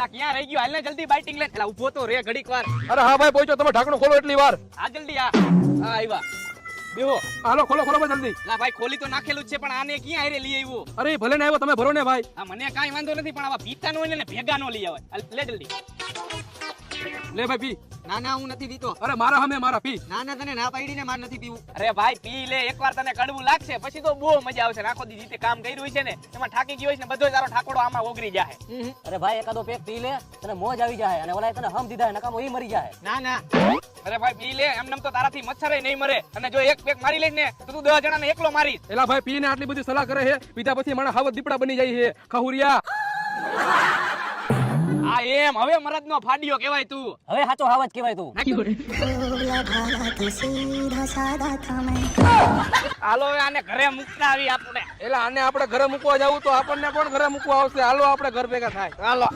એલા ક્યાં રહી ગયો? હાલ ને જલ્દી બાઇટિંગ લે. એલા ઊભો તો રે ઘડીક વાર. અરે હા ભાઈ પહોંચો, તમે ઢાંકણું ખોલો એટલી વાર. આ જલ્દી આ આવ્યા. બેહો. હાલો ખોલો ખોલો ભાઈ જલ્દી. એલા ભાઈ ખોલી તો નાખેલું જ છે, પણ આને ક્યાં હારે લઈ આવ્યો? અરે ભલે ને આવ્યો, તમે ભરો ને ભાઈ. આ મને કાંઈ વાંધો નથી, પણ આવા પીતા નો ને ભેગા નો લઈ આવે. હાલ, લે જલ્દી. લે ભાઈ પી. ના ના હું નથી પીતો. અરે મારા હમે મારા પી. ના ના તને ના પાડી ને માર નથી પીવું. અરે ભાઈ પી લે, એકવાર તને કડવું લાગશે પછી તો બહુ મજા આવશે. આખો દી રીતે કામ કર્યું છે ને એમાં થાકી ગયો છે ને બધો તારો ઠાકોડો આમાં ઓગરી જાય. અરે ભાઈ એકાદો પેક પી લે, તને મોજ આવી જાય અને ઓલાએ તને હમ દીધા નકામો ઈ મરી જાય. ના ના અરે ભાઈ પી લે, એમ તો તારાથી મચ્છરે નહીં મરે. અને જો એક પેક મારી લઈશ ને તો તું 10 જણાને એકલો મારીશ. એલા ભાઈ પીને આટલી બધી સલાહ કરે છે, પીધા પછી મારા હાવત દીપડા બની જાય છે ખહુરિયા. આ એમ હવે મરદ નો ફાડ્યો કહેવાય તું. હવે સાચો હાવ જ કહેવાય તું. હાલો હવે આને ઘરે મૂકતા આવી આપણે. એલા આને આપણે ઘરે મૂકવા જાવું તો આપણને કોણ ઘરે મૂકવા આવશે? હાલો આપણે ઘર ભેગા થાય. હાલો.